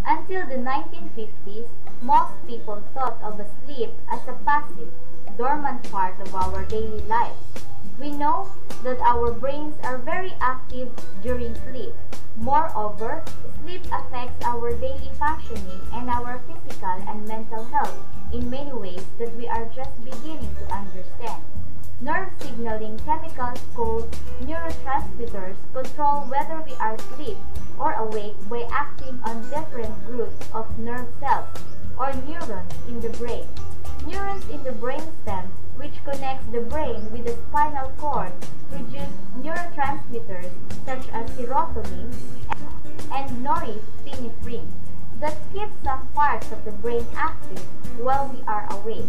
Until the 1950s, most people thought of sleep as a passive, dormant part of our daily lives. We know that our brains are very active during sleep. Moreover, sleep affects our daily functioning and our physical and mental health in many ways that we are just beginning to understand. Nerve signaling chemicals called neurotransmitters control whether we are asleep or awake by acting on different groups of nerve cells or neurons in the brain. Neurons in the brainstem, which connects the brain with the spinal cord, produce neurotransmitters such as serotonin and norepinephrine that keep some parts of the brain active while we are awake.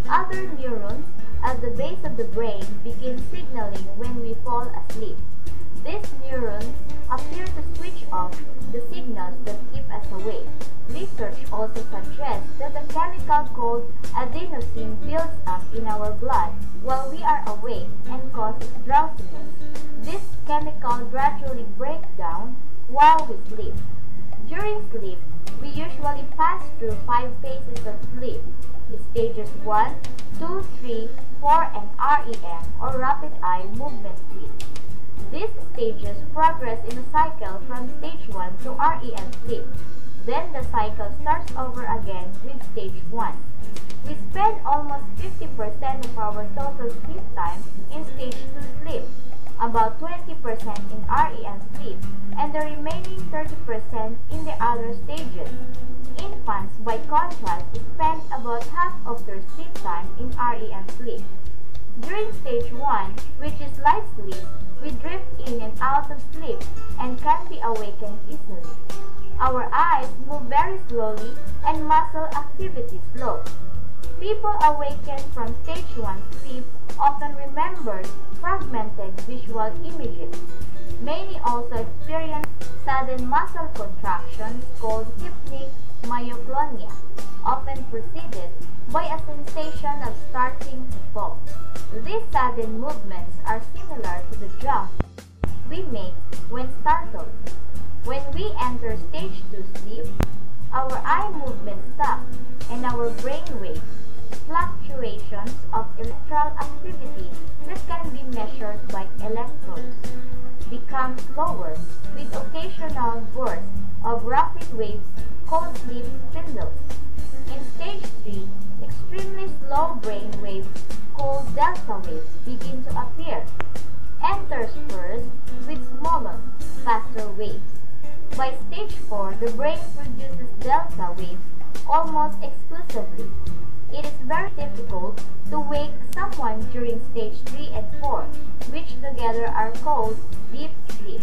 Other neurons at the base of the brain begin signaling when we fall asleep. These neurons appear to switch off the signals that keep us awake. Research also suggests that a chemical called adenosine builds up in our blood while we are awake and causes drowsiness. This chemical gradually breaks down while we sleep. During sleep, we usually pass through 5 phases of sleep: stages 1, 2, 3, 4, and REM or rapid eye movement sleep. These stages progress in a cycle from stage 1 to REM sleep. Then the cycle starts over again with stage 1. We spend almost 50% of our total sleep time in stage 2 sleep, about 20% in REM sleep, and the remaining 30% in the other stages. Infants, by contrast, spend about half of their sleep time in REM sleep. During stage 1, which is light sleep, we drift in and out of sleep and can be awakened easily. Our eyes move very slowly and muscle activity slows. People awakened from stage 1 sleep often remember fragmented visual images. Many also experience sudden muscle contractions called hypnic myoclonia, often preceded by a sensation of starting to fall. These sudden movements are similar to the jump we make when startled. When we enter stage 2 sleep, our eye movement stops and our brain waves, fluctuations of electrical activity that can be measured by electrodes, become slower with occasional bursts of rapid waves called sleep spindles. In stage 3, extremely slow brain waves called delta waves begin to appear, interspersed with smaller, faster waves. By stage 4, the brain produces delta waves almost exclusively. It is very difficult to wake someone during stage 3 and 4, which together are called deep sleep.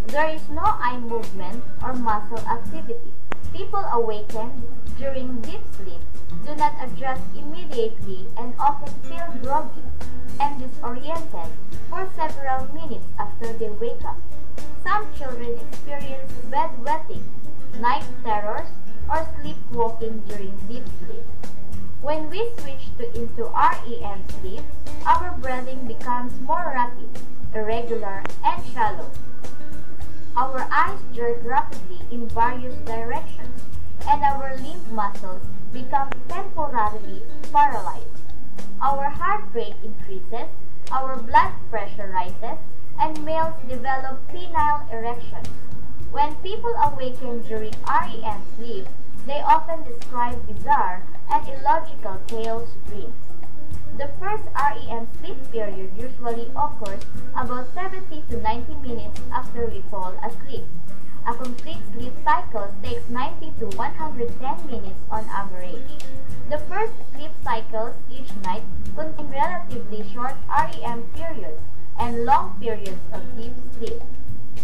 There is no eye movement or muscle activity. People awakened during deep sleep do not adjust immediately and often feel groggy and disoriented for several minutes after they wake up. Some children experience bedwetting, night terrors, or sleepwalking during deep sleep. When we switch into REM sleep, our breathing becomes more rapid, irregular, and shallow. Our eyes jerk rapidly in various directions, and our limb muscles become temporarily paralyzed. Our heart rate increases, our blood pressure rises, and males develop penile erections. When people awaken during REM sleep, they often describe bizarre and illogical chaos dreams. The first REM sleep period usually occurs about 70 to 90 minutes after we fall asleep. A complete sleep cycle takes 90 to 110 minutes on average. The first sleep cycles each night contain relatively short REM periods and long periods of deep sleep.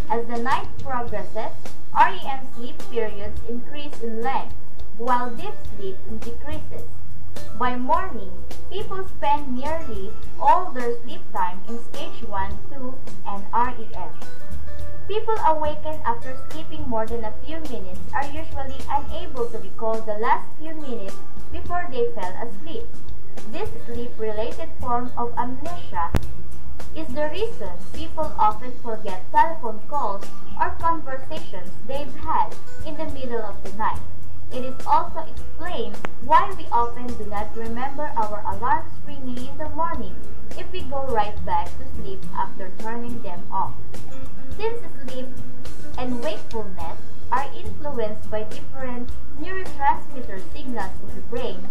As the night progresses, REM sleep periods increase in length, while deep sleep decreases. By morning, people spend nearly all their sleep time in stage 1, 2, and REM. People awaken after sleeping more than a few minutes are usually unable to recall the last few minutes before they fell asleep. This sleep-related form of amnesia is the reason people often forget telephone calls or conversations they've had in the middle of the night. It is also explained why we often do not remember our alarms ringing in the morning if we go right back to sleep after turning them off. Since sleep and wakefulness are influenced by different neurotransmitter signals in the brain,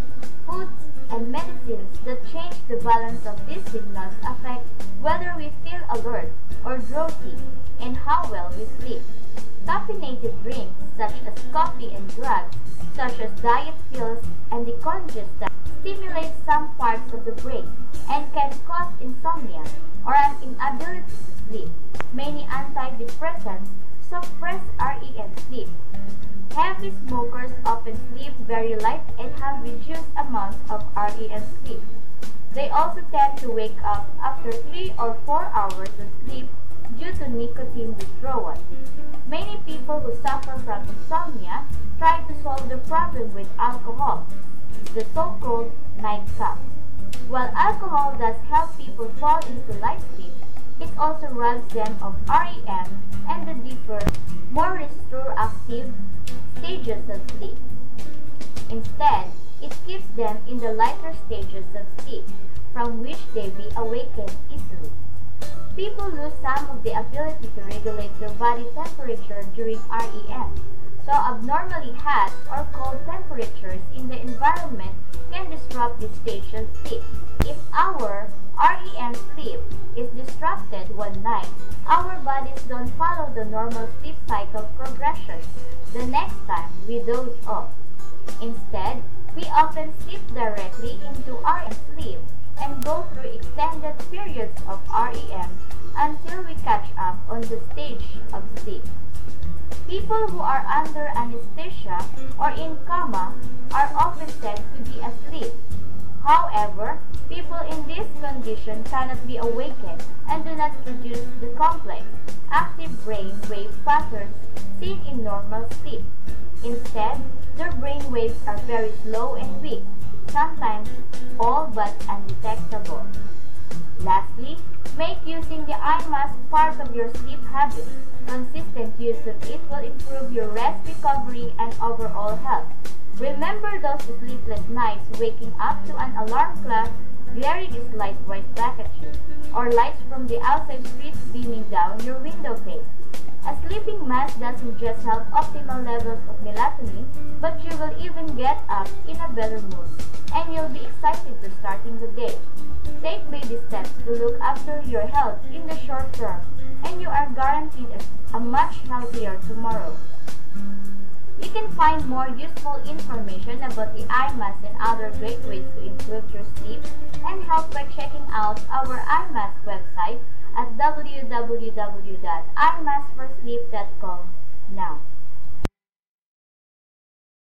foods and medicines that change the balance of these signals affect whether we feel alert or drowsy and how well we sleep. Caffeinated drinks such as coffee and drugs such as diet pills and decongestants stimulate some parts of the brain and can cause insomnia or an inability to sleep. Many antidepressants suppress REM sleep. Heavy smokers often sleep very light and have reduced amounts of REM sleep. They also tend to wake up after 3 or 4 hours of sleep due to nicotine withdrawal. Many people who suffer from insomnia try to solve the problem with alcohol, the so-called nightcap. While alcohol does help people fall into light sleep, it also robs them of REM and the deeper, more restorative stages of sleep. Instead, it keeps them in the lighter stages of sleep, from which they be awakened easily. People lose some of the ability to regulate their body temperature during REM, so abnormally hot or cold temperatures in the environment can disrupt this stage of sleep. If our REM sleep is disrupted one night, our bodies don't follow the normal sleep cycle progression the next time we doze off. Instead, we often slip directly into REM sleep and go through extended periods of REM until we catch up on the stage of sleep. People who are under anesthesia or in coma are often said to be asleep. However, people in this condition cannot be awakened and do not produce the complex, active brain wave patterns seen in normal sleep. Instead, their brain waves are very slow and weak, sometimes all but undetectable. Lastly, make using the eye mask part of your sleep habit. Consistent use of it will improve your rest recovery and overall health. Remember those sleepless nights waking up to an alarm clock glaring its light right back at you, or lights from the outside streets beaming down your window pane. A sleeping mask doesn't just help optimal levels of melatonin, but you will even get up in a better mood, and you'll be excited to starting the day. Take baby steps to look after your health in the short term, and you are guaranteed a much healthier tomorrow. You can find more useful information about the eye mask and other great ways to improve your sleep and health by checking out our eye mask website at www.eyemaskforsleep.com now.